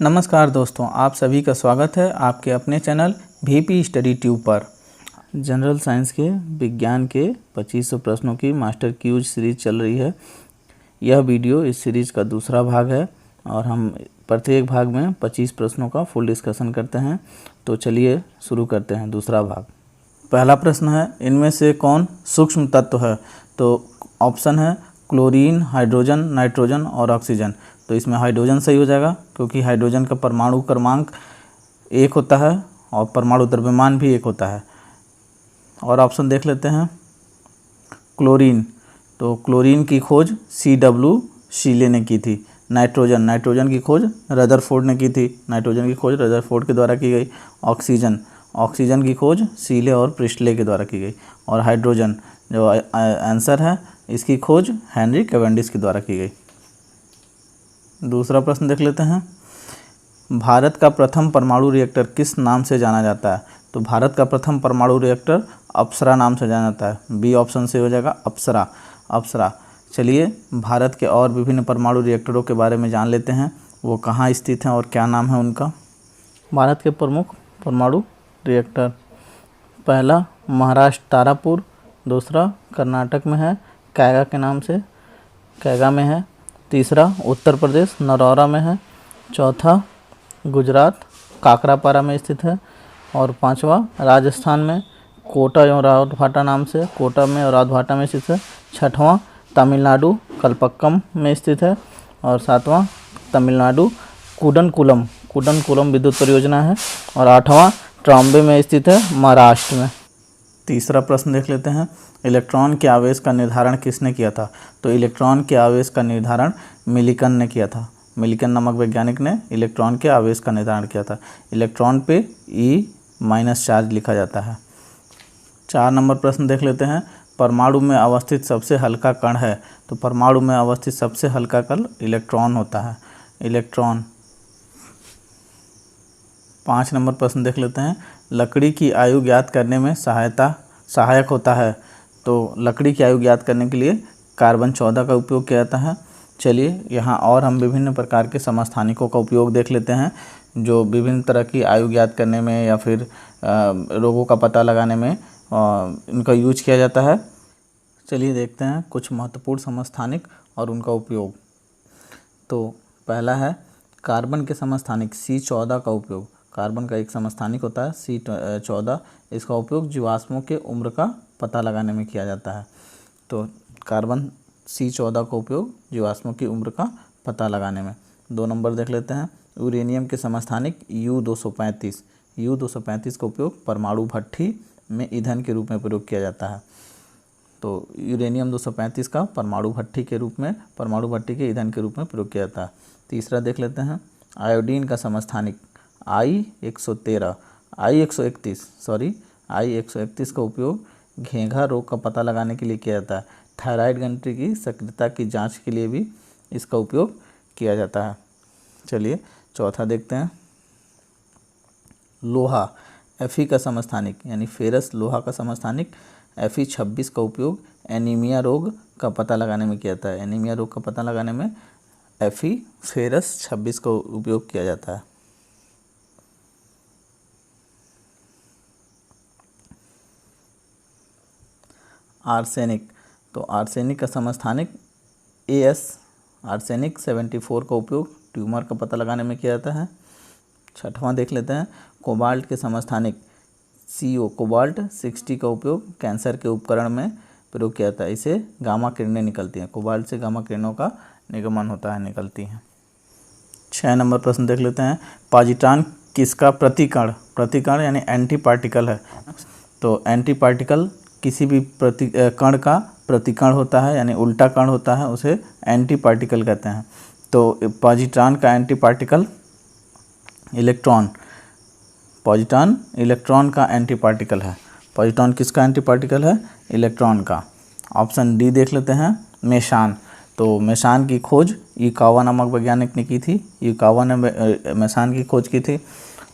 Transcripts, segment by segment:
नमस्कार दोस्तों, आप सभी का स्वागत है आपके अपने चैनल वीपी स्टडी ट्यूब पर। जनरल साइंस के विज्ञान के 2500 प्रश्नों की मास्टर क्यूज सीरीज चल रही है। यह वीडियो इस सीरीज का दूसरा भाग है और हम प्रत्येक भाग में 25 प्रश्नों का फुल डिस्कशन करते हैं। तो चलिए शुरू करते हैं दूसरा भाग। पहला प्रश्न है, इनमें से कौन सूक्ष्म तत्व है? तो ऑप्शन है क्लोरीन, हाइड्रोजन, नाइट्रोजन और ऑक्सीजन। तो इसमें हाइड्रोजन सही हो जाएगा क्योंकि हाइड्रोजन का परमाणु क्रमांक 1 होता है और परमाणु द्रव्यमान भी 1 होता है। और ऑप्शन देख लेते हैं क्लोरीन। तो क्लोरीन की खोज CW शीले ने की थी। नाइट्रोजन की खोज रदरफोर्ड ने की थी। नाइट्रोजन की खोज रदरफोर्ड के द्वारा की गई। ऑक्सीजन की खोज शीले और प्रिस्टले के द्वारा की गई। और हाइड्रोजन जो आंसर है इसकी खोज हेनरी कैवेंडिश के द्वारा की गई। दूसरा प्रश्न देख लेते हैं, भारत का प्रथम परमाणु रिएक्टर किस नाम से जाना जाता है? तो भारत का प्रथम परमाणु रिएक्टर अप्सरा नाम से जाना जाता है। बी ऑप्शन से हो जाएगा अप्सरा। चलिए भारत के और विभिन्न परमाणु रिएक्टरों के बारे में जान लेते हैं, वो कहाँ स्थित हैं और क्या नाम है उनका। भारत के प्रमुख परमाणु रिएक्टर, पहला महाराष्ट्र तारापुर, दूसरा कर्नाटक में है कैगा के नाम से, कैगा में है। तीसरा उत्तर प्रदेश नरौरा में है। चौथा गुजरात काकरापारा में स्थित है। और पांचवा राजस्थान में कोटा एवं रावतभाटा नाम से, कोटा में और रावतभाटा में स्थित है। छठवां तमिलनाडु कलपक्कम में स्थित है। और सातवां तमिलनाडु कुडनकुलम विद्युत परियोजना है। और आठवां ट्रॉम्बे में स्थित है महाराष्ट्र में। तीसरा प्रश्न देख लेते हैं, इलेक्ट्रॉन के आवेश का निर्धारण किसने किया था? तो इलेक्ट्रॉन के आवेश का निर्धारण मिलिकन ने किया था। मिलिकन नामक वैज्ञानिक ने इलेक्ट्रॉन के आवेश का निर्धारण किया था। इलेक्ट्रॉन पे E- चार्ज लिखा जाता है। 4 नंबर प्रश्न देख लेते हैं, परमाणु में अवस्थित सबसे हल्का कण है? तो परमाणु में अवस्थित सबसे हल्का कण इलेक्ट्रॉन होता है। इलेक्ट्रॉन। 5 नंबर प्रश्न देख लेते हैं, लकड़ी की आयु ज्ञात करने में सहायक होता है? तो लकड़ी की आयु ज्ञात करने के लिए कार्बन 14 का उपयोग किया जाता है। चलिए यहाँ और हम विभिन्न प्रकार के समस्थानिकों का उपयोग देख लेते हैं जो विभिन्न तरह की आयु ज्ञात करने में या फिर रोगों का पता लगाने में इनका यूज किया जाता है। चलिए देखते हैं कुछ महत्वपूर्ण समस्थानिक और उनका उपयोग। तो पहला है कार्बन के समस्थानिक C14 का उपयोग। कार्बन का एक समस्थानिक होता है C14, इसका उपयोग जीवाश्मों के उम्र का पता लगाने में किया जाता है। तो कार्बन C14 का उपयोग जीवाश्मों की उम्र का पता लगाने में। 2 नंबर देख लेते हैं, यूरेनियम के समस्थानिक U-235। U-235 का उपयोग परमाणु भट्ठी में ईंधन के रूप में प्रयोग किया जाता है। तो यूरेनियम 235 का परमाणु भट्ठी के ईंधन के रूप में प्रयोग किया जाता है। तीसरा देख लेते हैं, आयोडीन का समस्थानिक I-131 का उपयोग घेंघा रोग का पता लगाने के लिए किया जाता है। थायराइड ग्रंथि की सक्रियता की जांच के लिए भी इसका उपयोग किया जाता है। चलिए चौथा देखते हैं, लोहा Fe का समस्थानिक यानी फेरस लोहा का समस्थानिक Fe26 का उपयोग एनीमिया रोग का पता लगाने में किया जाता है। एनीमिया रोग का पता लगाने में फेरस 26 का उपयोग किया जाता है। आर्सेनिक, तो आर्सेनिक का समस्थानिक आर्सेनिक 74 का उपयोग ट्यूमर का पता लगाने में किया जाता है। छठवां देख लेते हैं, कोबाल्ट के समस्थानिक कोबाल्ट 60 का उपयोग कैंसर के उपकरण में प्रयोग किया जाता है। इसे गामा किरणें निकलती हैं, कोबाल्ट से गामा किरणों का निगमन होता है, निकलती हैं। 6 नंबर प्रश्न देख लेते हैं, पॉजिट्रॉन किसका प्रतिकण यानी एंटी पार्टिकल है? तो एंटी पार्टिकल किसी भी कण का प्रतिकण होता है यानी उल्टा कण होता है, उसे एंटी पार्टिकल कहते हैं। तो पॉजिट्रॉन का एंटी पार्टिकल पॉजिट्रॉन इलेक्ट्रॉन का एंटी पार्टिकल है। पॉजिट्रॉन किसका एंटी पार्टिकल है? इलेक्ट्रॉन का। ऑप्शन डी देख लेते हैं, मेशान। तो मेशान की खोज यूकावा नामक वैज्ञानिक ने की थी। यूकावा ने मेशान की खोज की थी।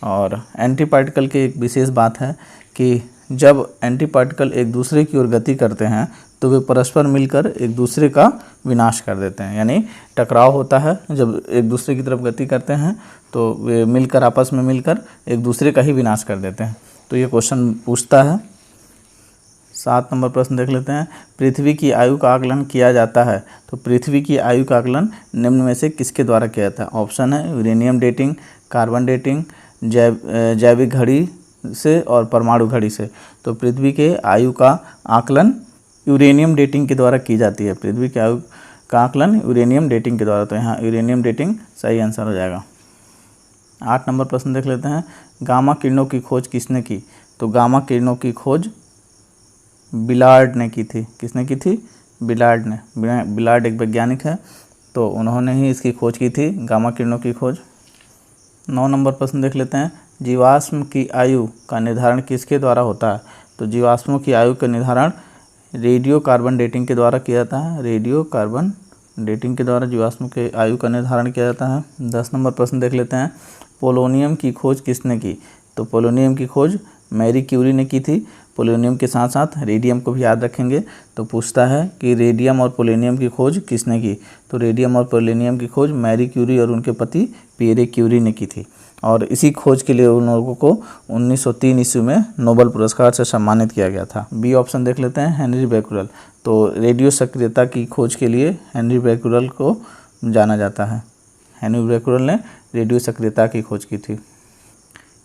और एंटी पार्टिकल की एक विशेष बात है कि जब एंटी पार्टिकल एक दूसरे की ओर गति करते हैं तो वे परस्पर मिलकर एक दूसरे का विनाश कर देते हैं। यानी टकराव होता है जब एक दूसरे की तरफ गति करते हैं तो वे मिलकर आपस में मिलकर एक दूसरे का ही विनाश कर देते हैं। तो ये क्वेश्चन पूछता है। 7 नंबर प्रश्न देख लेते हैं। पृथ्वी की आयु का आकलन किया जाता है, तो पृथ्वी की आयु का आकलन निम्न में से किसके द्वारा किया जाता है? ऑप्शन है यूरेनियम डेटिंग, कार्बन डेटिंग, जैविक घड़ी से और परमाणु घड़ी से। तो पृथ्वी के आयु का आकलन यूरेनियम डेटिंग के द्वारा की जाती है। पृथ्वी की आयु का आकलन यूरेनियम डेटिंग के द्वारा, तो यहाँ यूरेनियम डेटिंग सही आंसर हो जाएगा। 8 नंबर प्रश्न देख लेते हैं। गामा किरणों की खोज किसने की? तो गामा किरणों की खोज बिलार्ड ने की थी। किसने की थी? बिलार्ड ने। बिलार्ड एक वैज्ञानिक है, तो उन्होंने ही इसकी खोज की थी, गामा किरणों की खोज। 9 नंबर प्रश्न देख लेते हैं। जीवाश्म की आयु का निर्धारण किसके द्वारा होता है? तो जीवाश्मों की आयु का निर्धारण रेडियो कार्बन डेटिंग के द्वारा किया जाता है। रेडियो कार्बन डेटिंग के द्वारा जीवाश्म के आयु का निर्धारण किया जाता है। 10 नंबर प्रश्न देख लेते हैं। पोलोनियम की खोज किसने की? तो पोलोनियम की खोज मैरी क्यूरी ने की थी। पोलोनियम के साथ साथ रेडियम को भी याद रखेंगे। तो पूछता है कि रेडियम और पोलोनियम की खोज किसने की? तो रेडियम और पोलोनियम की खोज मैरी क्यूरी और उनके पति पियरे क्यूरी ने की थी, और इसी खोज के लिए उन लोगों को 1903 ईस्वी में नोबेल पुरस्कार से सम्मानित किया गया था। बी ऑप्शन देख लेते हैं, हेनरी बैकुरल। तो रेडियो सक्रियता की खोज के लिए हेनरी बैकुरल को जाना जाता है। हेनरी बैकुरल ने रेडियो सक्रियता की खोज की थी।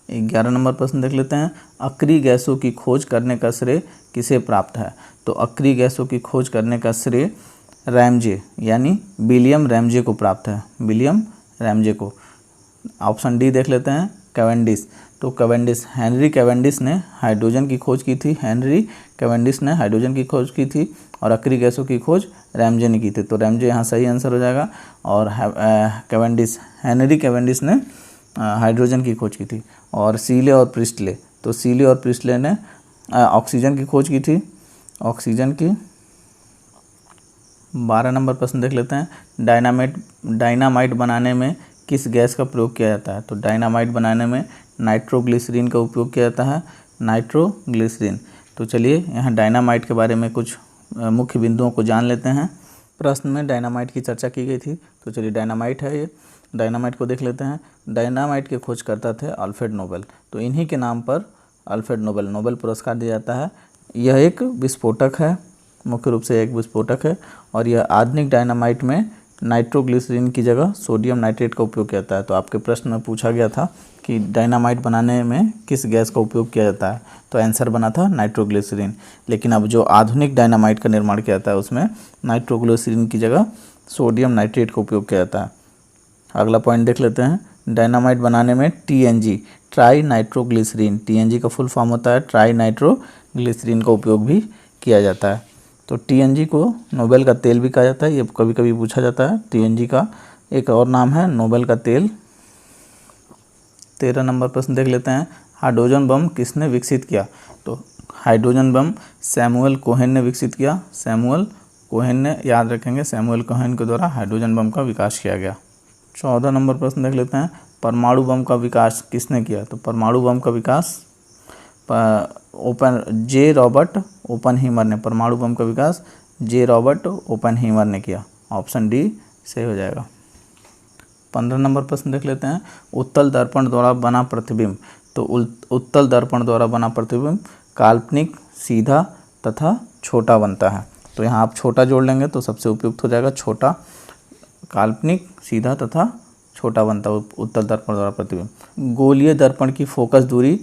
11 नंबर प्रश्न देख लेते हैं। अक्रिय गैसों की खोज करने का श्रेय किसे प्राप्त है? तो अक्रिय गैसों की खोज करने का श्रेय रैमजे यानी विलियम रैमजे को प्राप्त है। विलियम रैमजे को। ऑप्शन डी देख लेते हैं, कैवेंडिश। तो कैवेंडिश, हेनरी कैवेंडिश ने हाइड्रोजन की खोज की थी। हेनरी कैवेंडिश ने हाइड्रोजन की खोज की थी और अक्रिय गैसों की खोज रैमजे ने की थी। तो रैमजे यहाँ सही आंसर हो जाएगा। और कैवेंडिश, हेनरी कैवेंडिश ने हाइड्रोजन की खोज की थी। और सीले और प्रिस्टले, तो सीले और प्रिस्टले ने ऑक्सीजन की खोज की थी। ऑक्सीजन की। 12 नंबर प्रश्न देख लेते हैं। डायनामाइट बनाने में किस गैस का प्रयोग किया जाता है? तो डायनामाइट बनाने में नाइट्रोग्लिसरीन का उपयोग किया जाता है। नाइट्रोग्लिसरीन। तो चलिए यहाँ डायनामाइट के बारे में कुछ मुख्य बिंदुओं को जान लेते हैं। प्रश्न में डायनामाइट की चर्चा की गई थी, तो चलिए डायनामाइट है ये। डायनामाइट को देख लेते हैं। डायनामाइट के खोजकर्ता थे अल्फ्रेड नोबेल। तो इन्हीं के नाम पर अल्फ्रेड नोबेल पुरस्कार दिया जाता है। यह एक विस्फोटक है, मुख्य रूप से एक विस्फोटक है, और यह आधुनिक डायनामाइट में नाइट्रोग्लिसरीन की जगह सोडियम नाइट्रेट का उपयोग किया जाता है। तो आपके प्रश्न में पूछा गया था कि डायनामाइट बनाने में किस गैस का उपयोग किया जाता है, तो आंसर बना था नाइट्रोग्लिसरीन। लेकिन अब जो आधुनिक डायनामाइट का निर्माण किया जाता है उसमें नाइट्रोग्लिसरीन की जगह सोडियम नाइट्रेट का उपयोग किया जाता है। अगला पॉइंट देख लेते हैं। डायनामाइट बनाने में TNG, ट्राई नाइट्रोग्लिसरीन, TNG का फुल फॉर्म होता है ट्राई नाइट्रोग्लिसरीन का उपयोग भी किया जाता है। तो TNG को नोबेल का तेल भी कहा जाता है, ये कभी कभी पूछा जाता है। TNG का एक और नाम है नोबेल का तेल। 13 नंबर प्रश्न देख लेते हैं। हाइड्रोजन बम किसने विकसित किया? तो हाइड्रोजन बम सैमुअल कोहेन ने विकसित किया। सैमुअल कोहेन ने, याद रखेंगे, सैमुअल कोहेन के द्वारा हाइड्रोजन बम का विकास किया गया। 14 नंबर प्रश्न देख लेते हैं। परमाणु बम का विकास किसने किया? तो परमाणु बम का विकास जे रॉबर्ट ओपनहीमर ने, परमाणु बम का विकास जे रॉबर्ट ओपनहीमर ने किया। ऑप्शन डी सही हो जाएगा। 15 नंबर प्रश्न देख लेते हैं। उत्तल दर्पण द्वारा बना प्रतिबिंब। तो उत्तल दर्पण द्वारा बना प्रतिबिंब काल्पनिक, सीधा तथा छोटा बनता है। तो यहाँ आप छोटा जोड़ लेंगे तो सबसे उपयुक्त हो जाएगा छोटा। काल्पनिक, सीधा तथा छोटा बनता है उत्तल दर्पण द्वारा प्रतिबिंब। गोलीय दर्पण की फोकस दूरी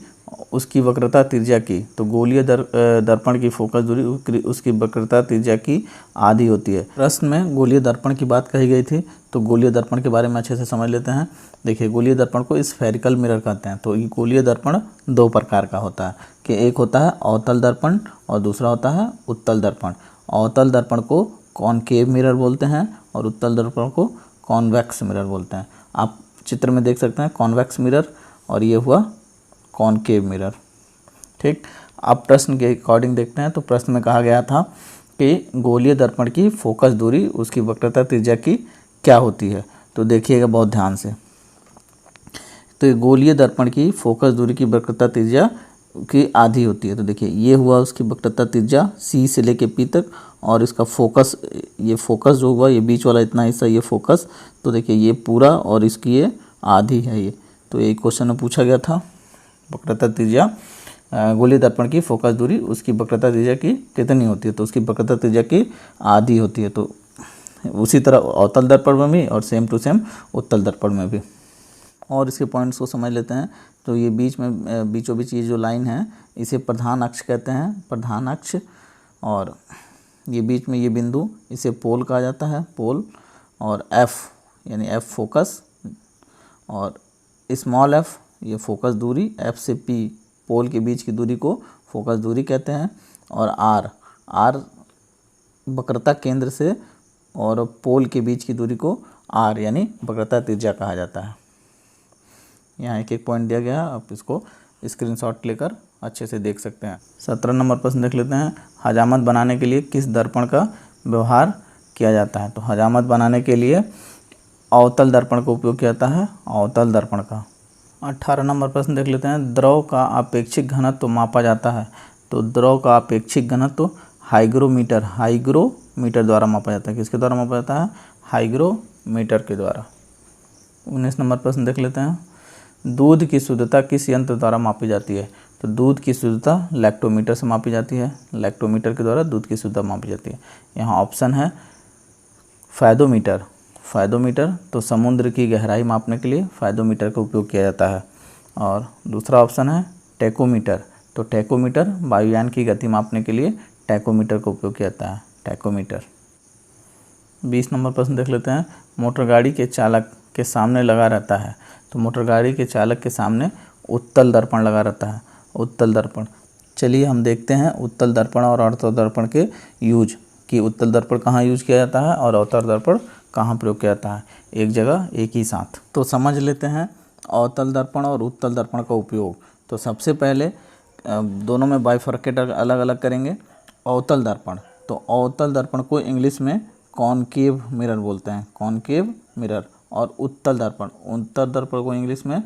उसकी वक्रता त्रिज्या की। तो गोलीय दर्पण की फोकस दूरी उसकी वक्रता त्रिज्या की आधी होती है। प्रश्न में गोलीय दर्पण की बात कही गई थी, तो गोलीय दर्पण के बारे में अच्छे से समझ लेते हैं। देखिए, गोलीय दर्पण को स्फेरिकल मिरर कहते हैं। तो ये गोलीय दर्पण दो प्रकार का होता है कि एक होता है अवतल दर्पण और दूसरा होता है उत्तल दर्पण। अवतल दर्पण को कॉनकेव मिरर बोलते हैं और उत्तल दर्पण को कॉन्वेक्स मिरर बोलते हैं। आप चित्र में देख सकते हैं कॉन्वेक्स मिरर और ये हुआ कॉनकेव मिरर। ठीक, अब प्रश्न के अकॉर्डिंग देखते हैं। तो प्रश्न में कहा गया था कि गोलीय दर्पण की फोकस दूरी उसकी वक्रता त्रिज्या की क्या होती है। तो देखिएगा बहुत ध्यान से। तो गोलीय दर्पण की फोकस दूरी की वक्रता त्रिज्या की आधी होती है। तो देखिए ये हुआ उसकी वक्रता त्रिज्या सी से लेके पी तक, और इसका फोकस, ये फोकस जो हुआ ये बीच वाला इतना हिस्सा ये फोकस, तो देखिए ये पूरा और इसकी ये आधी है ये। तो ये क्वेश्चन में पूछा गया था वक्रता त्रिज्या गोलीय दर्पण की फोकस दूरी उसकी वक्रता त्रिज्या की कितनी होती है, तो उसकी वक्रता त्रिज्या की आधी होती है। तो उसी तरह अवतल दर्पण में भी और सेम टू सेम उत्तल दर्पण में भी। और इसके पॉइंट्स को समझ लेते हैं। तो ये बीच में बीचों बीच ये जो लाइन है इसे प्रधान अक्ष कहते हैं, प्रधान अक्ष। और ये बीच में ये बिंदु इसे पोल कहा जाता है, पोल। और एफ यानी एफ फोकस, और स्मॉल एफ ये फोकस दूरी, एफ से पी पोल के बीच की दूरी को फोकस दूरी कहते हैं। और आर, आर वक्रता केंद्र से और पोल के बीच की दूरी को आर यानी वक्रता त्रिज्या कहा जाता है। यहाँ एक एक पॉइंट दिया गया है, आप इसको स्क्रीनशॉट लेकर अच्छे से देख सकते हैं। 17 नंबर प्रश्न देख लेते हैं। हजामत बनाने के लिए किस दर्पण का व्यवहार किया जाता है, तो हजामत बनाने के लिए अवतल दर्पण का उपयोग किया जाता है, अवतल दर्पण का। 18 नंबर प्रश्न देख लेते हैं। द्रव का आपेक्षिक घनत्व मापा जाता है, तो द्रव का आपेक्षिक घनत्व हाइग्रोमीटर, हाइग्रोमीटर द्वारा मापा जाता है। किसके द्वारा मापा जाता है, हाइग्रोमीटर के द्वारा। 19 नंबर प्रश्न देख लेते हैं। दूध की शुद्धता किस यंत्र द्वारा मापी जाती है, तो दूध की शुद्धता लैक्टोमीटर से मापी जाती है, लैक्टोमीटर के द्वारा दूध की शुद्धता मापी जाती है। यहाँ ऑप्शन है फायदोमीटर, फायदोमीटर तो समुद्र की गहराई मापने के लिए फायदोमीटर का उपयोग किया जाता है। और दूसरा ऑप्शन है टैकोमीटर, तो टैकोमीटर वायुयान की गति मापने के लिए टैकोमीटर का उपयोग किया जाता है, टैकोमीटर। 20 नंबर प्रश्न देख लेते हैं। मोटर गाड़ी के चालक के सामने लगा रहता है, तो मोटर गाड़ी के चालक के सामने उत्तल दर्पण लगा रहता है, उत्तल दर्पण। चलिए हम देखते हैं उत्तल दर्पण और अवतल दर्पण के यूज, कि उत्तल दर्पण कहाँ यूज किया जाता है और अवतल दर्पण कहाँ प्रयोग किया जाता है, एक जगह एक ही साथ। तो समझ लेते हैं अवतल दर्पण और उत्तल दर्पण का उपयोग। तो सबसे पहले दोनों में बाइफरकेट अलग अलग करेंगे। अवतल दर्पण, तो अवतल दर्पण को इंग्लिश में कॉनकेव मिरर बोलते हैं, कॉनकेव मिरर। और उत्तल दर्पण, उत्तल दर्पण को इंग्लिश में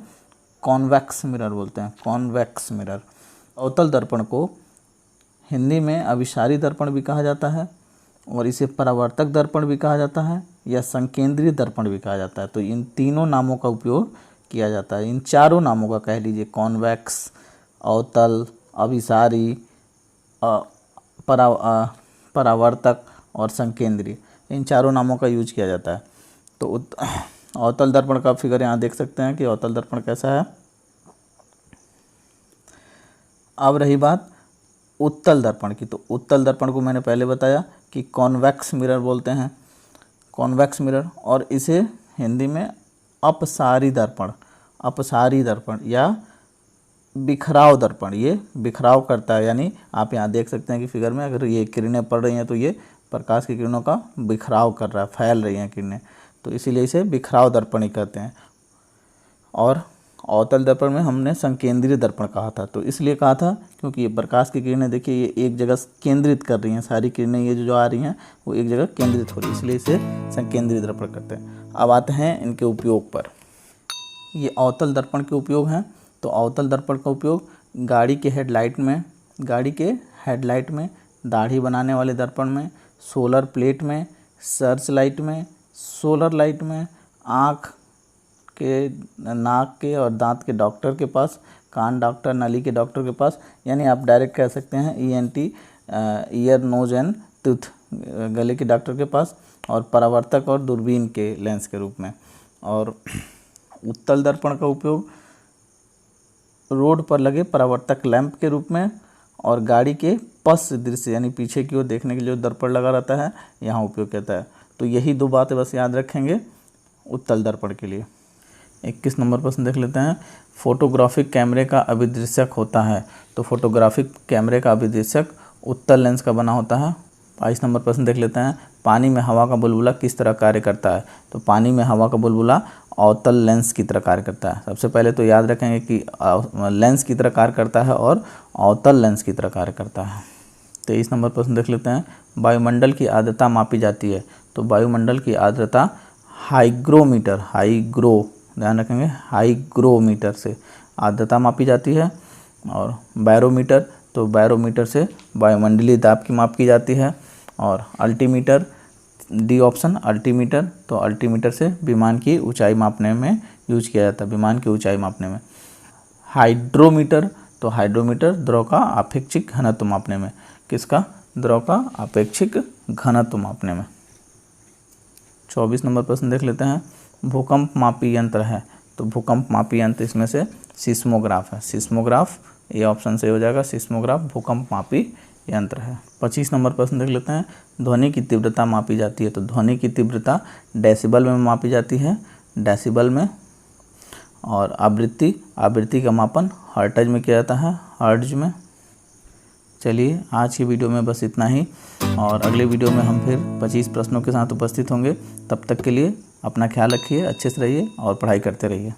कॉन्वेक्स मिरर बोलते हैं, कॉन्वेक्स मिरर। अवतल दर्पण को हिंदी में अभिसारी दर्पण भी कहा जाता है, और इसे परावर्तक दर्पण भी कहा जाता है, या संकेंद्रीय दर्पण भी कहा जाता है। तो इन तीनों नामों का उपयोग किया जाता है, इन चारों नामों का कह लीजिए, कॉन्वेक्स, अवतल, अभिसारी, परावर्तक और संकेंद्रीय, इन चारों नामों का यूज किया जाता है। तो अवतल दर्पण का फिगर यहाँ देख सकते हैं कि अवतल दर्पण कैसा है। अब रही बात उत्तल दर्पण की, तो उत्तल दर्पण को मैंने पहले बताया कि कॉन्वेक्स मिरर बोलते हैं, कॉन्वेक्स मिरर। और इसे हिंदी में अपसारी दर्पण, अपसारी दर्पण या बिखराव दर्पण, ये बिखराव करता है। यानी आप यहाँ देख सकते हैं कि फिगर में अगर ये किरणें पड़ रही हैं तो ये प्रकाश की किरणों का बिखराव कर रहा है, फैल रही हैं किरणें, तो इसीलिए इसे बिखराव दर्पण ही कहते हैं। और अवतल दर्पण में हमने संकेंद्रीय दर्पण कहा था, तो इसलिए कहा था क्योंकि ये प्रकाश की किरणें देखिए ये एक जगह केंद्रित कर रही हैं, सारी किरणें ये जो आ रही हैं वो एक जगह केंद्रित हो रही है, इसलिए इसे संकेंद्रीय दर्पण कहते हैं। अब आते हैं इनके उपयोग पर। ये अवतल दर्पण के उपयोग हैं। तो अवतल दर्पण का उपयोग गाड़ी के हेडलाइट में, गाड़ी के हेडलाइट में, दाढ़ी बनाने वाले दर्पण में, सोलर प्लेट में, सर्च लाइट में, सोलर लाइट में, आँख के, नाक के और दांत के डॉक्टर के पास, कान डॉक्टर, नली के डॉक्टर के पास, यानी आप डायरेक्ट कह सकते हैं ENT, ear nose and tooth, गले के डॉक्टर के पास, और परावर्तक और दूरबीन के लेंस के रूप में। और उत्तल दर्पण का उपयोग रोड पर लगे परावर्तक लैंप के रूप में, और गाड़ी के पश्च दृश्य यानी पीछे की ओर देखने के लिए जो दर्पण लगा रहता है यहाँ उपयोग किया है। तो यही दो बातें बस याद रखेंगे उत्तल दर्पण के लिए। 21 नंबर प्रश्न देख लेते हैं। फोटोग्राफिक कैमरे का अभिदृश्यक होता है, तो फोटोग्राफिक कैमरे का अभिदृश्यक उत्तल लेंस का बना होता है। 22 नंबर प्रश्न देख लेते हैं। पानी में हवा का बुलबुला किस तरह कार्य करता है, तो पानी में हवा का बुलबुला अवतल लेंस की तरह कार्य करता है। सबसे पहले तो याद रखेंगे कि लेंस की तरह कार्य करता है और अवतल लेंस की तरह कार्य करता है। 23 नंबर प्रश्न देख लेते हैं। वायुमंडल की आर्द्रता मापी जाती है, तो वायुमंडल की आर्द्रता हाइग्रोमीटर, हाइग्रो ध्यान रखेंगे, हाइग्रोमीटर से आर्द्रता मापी जाती है। और बैरोमीटर, तो बैरोमीटर से वायुमंडलीय दाब की माप की जाती है। और अल्टीमीटर, डी ऑप्शन अल्टीमीटर, तो अल्टीमीटर से विमान की ऊंचाई मापने में यूज किया जाता है, विमान की ऊंचाई मापने में। हाइड्रोमीटर, तो हाइड्रोमीटर द्रव का आपेक्षिक घनत्व मापने में, किसका, द्रव का आपेक्षिक घनत्व मापने में। 24 नंबर प्रश्न देख लेते हैं। भूकंप मापी यंत्र है, तो भूकंप मापी यंत्र इसमें से सिस्मोग्राफ है, सिस्मोग्राफ, ये ऑप्शन से हो जाएगा, सिस्मोग्राफ भूकंप मापी यंत्र है। 25 नंबर प्रश्न देख लेते हैं। ध्वनि की तीव्रता मापी जाती है, तो ध्वनि की तीव्रता डेसिबल में मापी जाती है, डेसिबल में। और आवृत्ति, आवृत्ति का मापन हर्ट्ज में किया जाता है, हर्ट्ज में। चलिए आज की वीडियो में बस इतना ही, और अगले वीडियो में हम फिर 25 प्रश्नों के साथ उपस्थित होंगे। तब तक के लिए अपना ख्याल रखिए, अच्छे से रहिए और पढ़ाई करते रहिए।